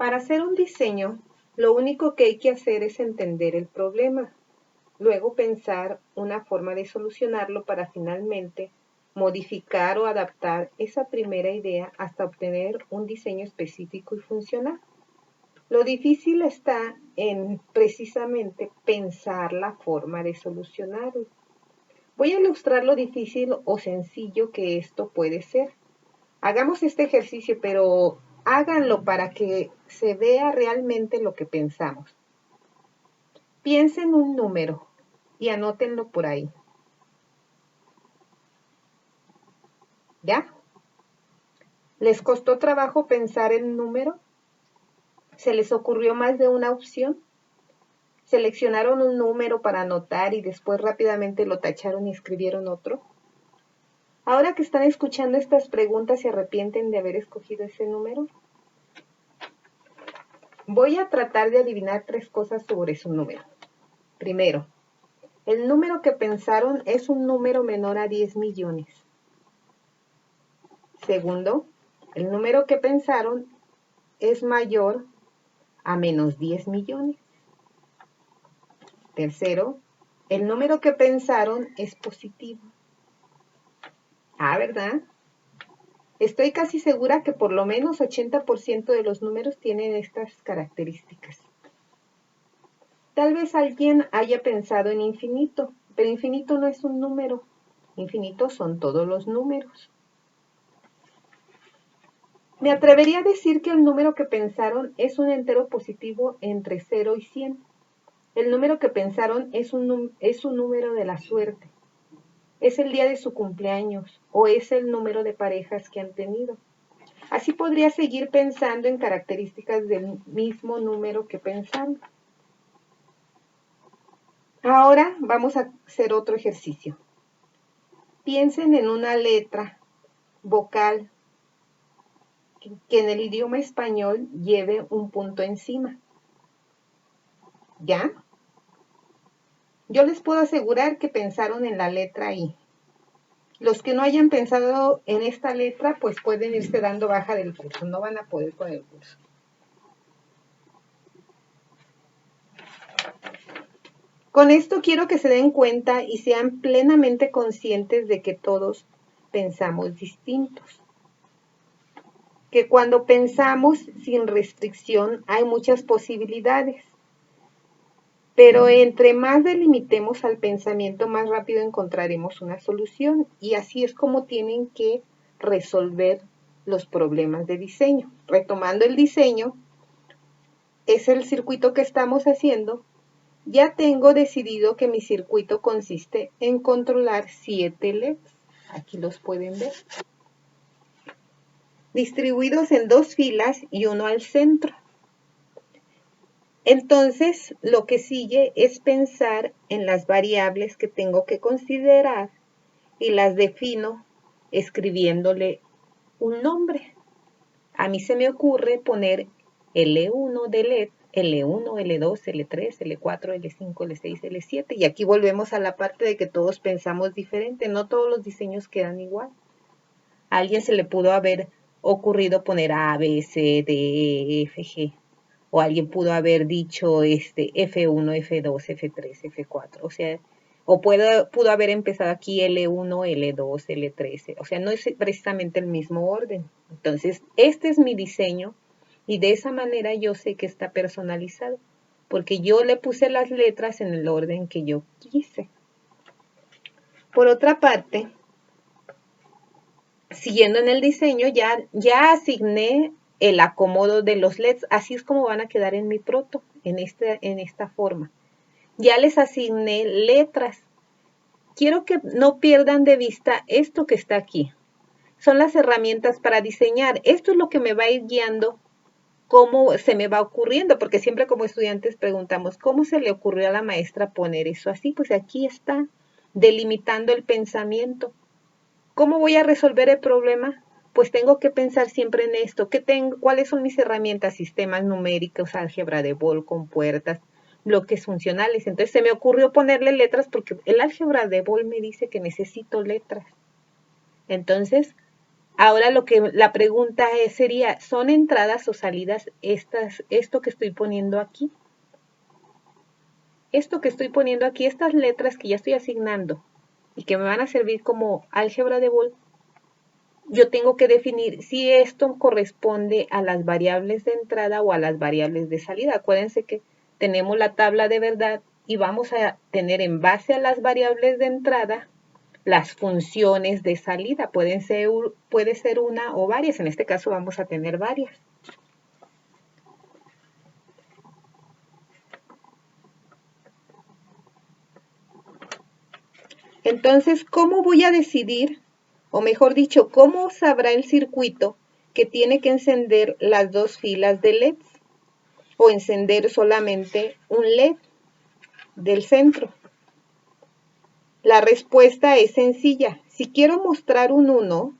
Para hacer un diseño, lo único que hay que hacer es entender el problema, luego pensar una forma de solucionarlo para finalmente modificar o adaptar esa primera idea hasta obtener un diseño específico y funcional. Lo difícil está en precisamente pensar la forma de solucionarlo. Voy a ilustrar lo difícil o sencillo que esto puede ser. Hagamos este ejercicio, pero háganlo para que se vea realmente lo que pensamos. Piensen un número y anótenlo por ahí. ¿Ya? ¿Les costó trabajo pensar el número? ¿Se les ocurrió más de una opción? ¿Seleccionaron un número para anotar y después rápidamente lo tacharon y escribieron otro? Ahora que están escuchando estas preguntas, ¿se arrepienten de haber escogido ese número? Voy a tratar de adivinar 3 cosas sobre su número. Primero, el número que pensaron es un número menor a 10 millones. Segundo, el número que pensaron es mayor a menos 10 millones. Tercero, el número que pensaron es positivo. Ah, ¿verdad? Estoy casi segura que por lo menos 80% de los números tienen estas características. Tal vez alguien haya pensado en infinito, pero infinito no es un número. Infinito son todos los números. Me atrevería a decir que el número que pensaron es un entero positivo entre 0 y 100. El número que pensaron es un número de la suerte. Es el día de su cumpleaños o es el número de parejas que han tenido. Así podría seguir pensando en características del mismo número que pensaron. Ahora vamos a hacer otro ejercicio. Piensen en una letra vocal que en el idioma español lleve un punto encima. ¿Ya? Yo les puedo asegurar que pensaron en la letra I. Los que no hayan pensado en esta letra, pues pueden irse dando baja del curso. No van a poder con el curso. Con esto quiero que se den cuenta y sean plenamente conscientes de que todos pensamos distintos. Que cuando pensamos sin restricción hay muchas posibilidades. Pero entre más delimitemos al pensamiento, más rápido encontraremos una solución. Y así es como tienen que resolver los problemas de diseño. Retomando el diseño, es el circuito que estamos haciendo. Ya tengo decidido que mi circuito consiste en controlar 7 LEDs. Aquí los pueden ver. Distribuidos en 2 filas y uno al centro. Entonces, lo que sigue es pensar en las variables que tengo que considerar y las defino escribiéndole un nombre. A mí se me ocurre poner L1 de LED, L1, L2, L3, L4, L5, L6, L7. Y aquí volvemos a la parte de que todos pensamos diferente. No todos los diseños quedan igual. A alguien se le pudo haber ocurrido poner A, B, C, D, E, F, G. O alguien pudo haber dicho F1, F2, F3, F4. O sea, o pudo haber empezado aquí L1, L2, L3. O sea, no es precisamente el mismo orden. Entonces, este es mi diseño y de esa manera yo sé que está personalizado. Porque yo le puse las letras en el orden que yo quise. Por otra parte, siguiendo en el diseño, ya asigné el acomodo de los LEDs. Así es como van a quedar en mi proto, en esta forma. Ya les asigné letras. Quiero que no pierdan de vista esto que está aquí. Son las herramientas para diseñar. Esto es lo que me va a ir guiando cómo se me va ocurriendo, porque siempre como estudiantes preguntamos, ¿cómo se le ocurrió a la maestra poner eso así? Pues aquí está, delimitando el pensamiento. ¿Cómo voy a resolver el problema? Pues tengo que pensar siempre en esto. ¿Cuáles son mis herramientas? Sistemas numéricos, álgebra de Boole, compuertas, bloques funcionales. Entonces se me ocurrió ponerle letras porque el álgebra de Boole me dice que necesito letras. Entonces Ahora la pregunta sería, ¿son entradas o salidas esto que estoy poniendo aquí? Esto que estoy poniendo aquí, estas letras que ya estoy asignando y que me van a servir como álgebra de Boole, yo tengo que definir si esto corresponde a las variables de entrada o a las variables de salida. Acuérdense que tenemos la tabla de verdad y vamos a tener en base a las variables de entrada las funciones de salida. Puede ser una o varias. En este caso vamos a tener varias. Entonces, ¿cómo voy a decidir, o mejor dicho, cómo sabrá el circuito que tiene que encender las dos filas de LEDs o encender solamente un LED del centro? La respuesta es sencilla. Si quiero mostrar un 1,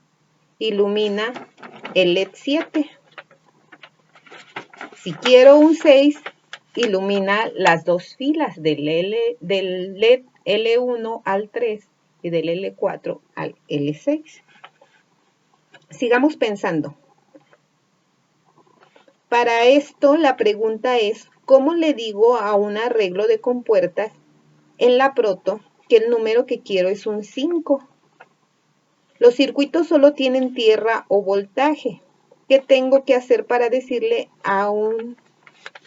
ilumina el LED 7. Si quiero un 6, ilumina las dos filas del LED L1 al 3 y del L4 al L6. Sigamos pensando. Para esto, la pregunta es, ¿cómo le digo a un arreglo de compuertas en la proto que el número que quiero es un 5? Los circuitos solo tienen tierra o voltaje. ¿Qué tengo que hacer para decirle a un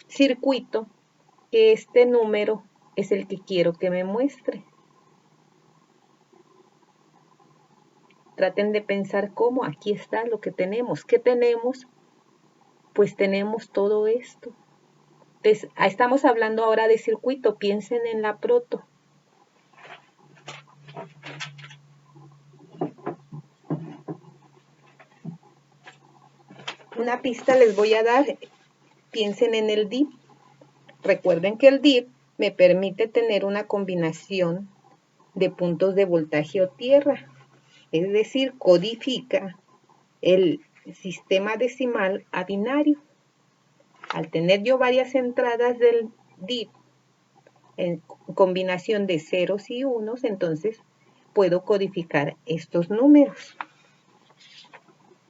circuito que este número es el que quiero que me muestre? Traten de pensar cómo. Aquí está lo que tenemos. ¿Qué tenemos? Pues tenemos todo esto. Entonces, estamos hablando ahora de circuito. Piensen en la proto. Una pista les voy a dar. Piensen en el DIP. Recuerden que el DIP me permite tener una combinación de puntos de voltaje o tierra. Es decir, codifica el sistema decimal a binario. Al tener yo varias entradas del DIP en combinación de ceros y unos, entonces puedo codificar estos números.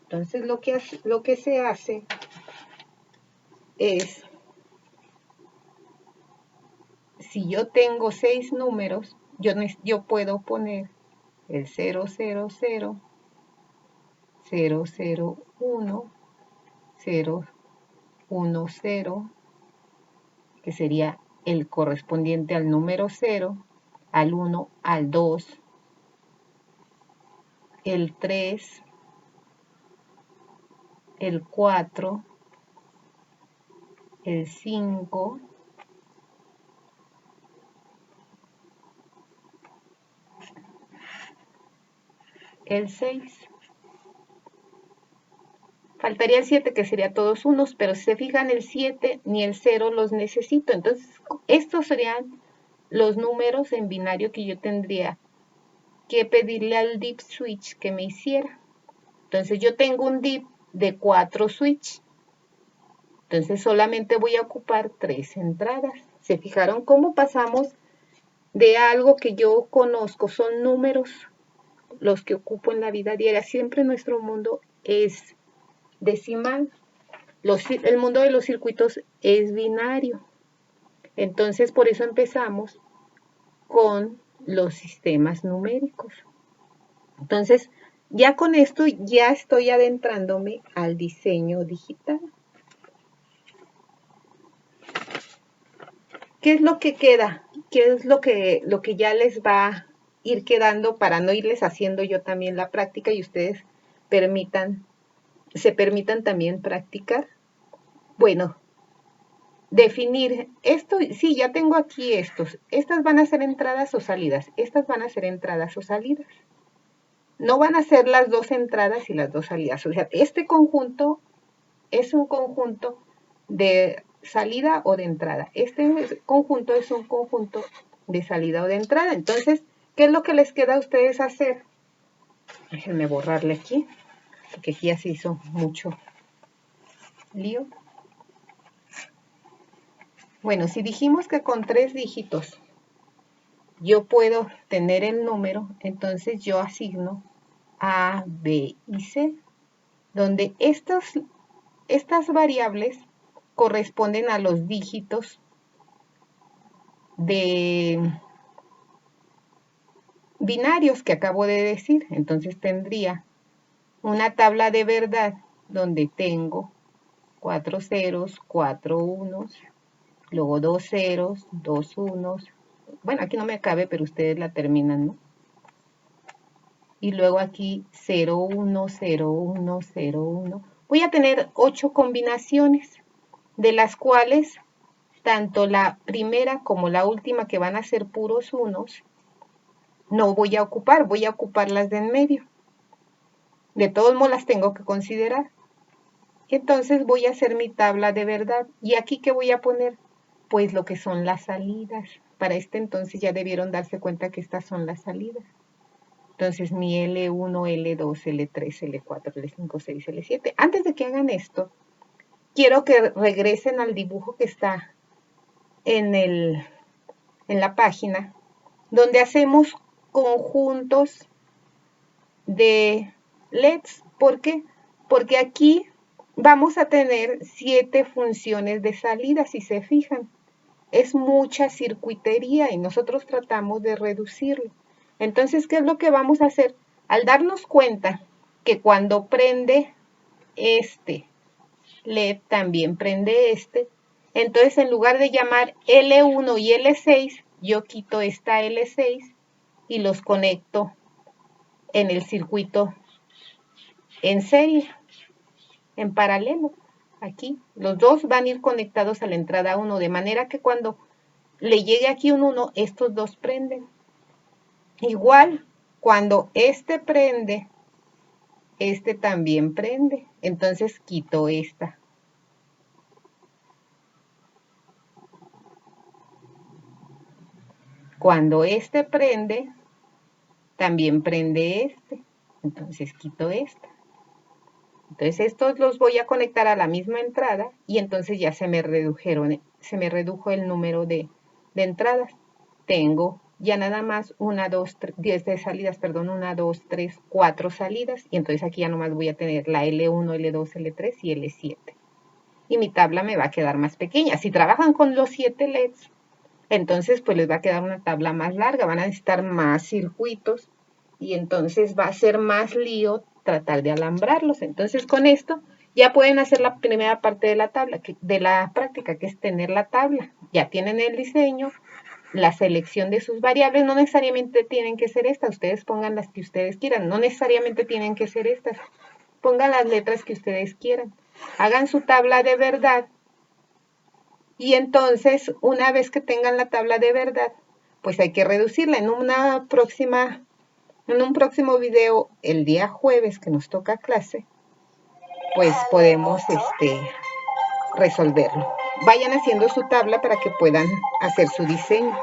Entonces lo que se hace es, si yo tengo 6 números, yo puedo poner el 000, 001, 010, que sería el correspondiente al número 0, al 1, al 2, el 3, el 4, el 5, el 6. Faltaría el 7, que sería todos unos, pero si se fijan, el 7 ni el 0 los necesito. Entonces, estos serían los números en binario que yo tendría que pedirle al DIP switch que me hiciera. Entonces, yo tengo un DIP de 4 switch. Entonces, solamente voy a ocupar 3 entradas. ¿Se fijaron cómo pasamos de algo que yo conozco? Son números los que ocupo en la vida diaria. Siempre nuestro mundo es decimal. El mundo de los circuitos es binario. Entonces, por eso empezamos con los sistemas numéricos. Entonces, ya con esto ya estoy adentrándome al diseño digital. ¿Qué es lo que queda? ¿Qué es lo que ya les va a ir quedando para no irles haciendo yo también la práctica y ustedes se permitan también practicar? Bueno, definir esto, sí, ya tengo aquí estos. Estas van a ser entradas o salidas. Estas van a ser entradas o salidas. No van a ser las dos entradas y las dos salidas. O sea, este conjunto es un conjunto de salida o de entrada. Este conjunto es un conjunto de salida o de entrada. Entonces, ¿qué es lo que les queda a ustedes hacer? Déjenme borrarle aquí, porque aquí ya se hizo mucho lío. Bueno, si dijimos que con 3 dígitos yo puedo tener el número, entonces yo asigno A, B y C. donde estas variables corresponden a los dígitos de binarios que acabo de decir. Entonces tendría una tabla de verdad donde tengo 4 ceros, 4 unos, luego 2 ceros, 2 unos. Bueno, aquí no me cabe, pero ustedes la terminan, ¿no? Y luego aquí 0, 1, 0, 1, 0, 1. Voy a tener 8 combinaciones, de las cuales tanto la primera como la última, que van a ser puros unos, no voy a ocupar, voy a ocupar las de en medio. De todos modos las tengo que considerar. Entonces voy a hacer mi tabla de verdad. ¿Y aquí qué voy a poner? Pues lo que son las salidas. Para este entonces ya debieron darse cuenta que estas son las salidas. Entonces mi L1, L2, L3, L4, L5, 6, L7. Antes de que hagan esto, quiero que regresen al dibujo que está en la página, donde hacemos conjuntos de LEDs. ¿Por qué? Porque aquí vamos a tener 7 funciones de salida, si se fijan. Es mucha circuitería y nosotros tratamos de reducirlo. Entonces, ¿qué es lo que vamos a hacer? Al darnos cuenta que cuando prende este LED, también prende este, entonces en lugar de llamar L1 y L6, yo quito esta L6 y los conecto en el circuito en serie, en paralelo. Aquí los dos van a ir conectados a la entrada 1, de manera que cuando le llegue aquí un 1, estos dos prenden. Igual, cuando este prende, este también prende. Entonces quito esta. Cuando este prende, también prende este. Entonces quito esta. Entonces estos los voy a conectar a la misma entrada y entonces ya se me redujo el número de entradas. Tengo ya nada más 1, 2, 3, 10 de salidas, perdón, 1, 2, 3, 4 salidas, y entonces aquí ya nomás voy a tener la L1, L2, L3 y L7. Y mi tabla me va a quedar más pequeña. Si trabajan con los 7 LEDs, entonces pues les va a quedar una tabla más larga, van a necesitar más circuitos y entonces va a ser más lío tratar de alambrarlos. Entonces con esto ya pueden hacer la primera parte de la tabla, de la práctica, que es tener la tabla. Ya tienen el diseño, la selección de sus variables. No necesariamente tienen que ser estas, ustedes pongan las que ustedes quieran, no necesariamente tienen que ser estas, pongan las letras que ustedes quieran, hagan su tabla de verdad y entonces una vez que tengan la tabla de verdad, pues hay que reducirla. En un próximo video, el día jueves que nos toca clase, pues podemos resolverlo. Vayan haciendo su tabla para que puedan hacer su diseño.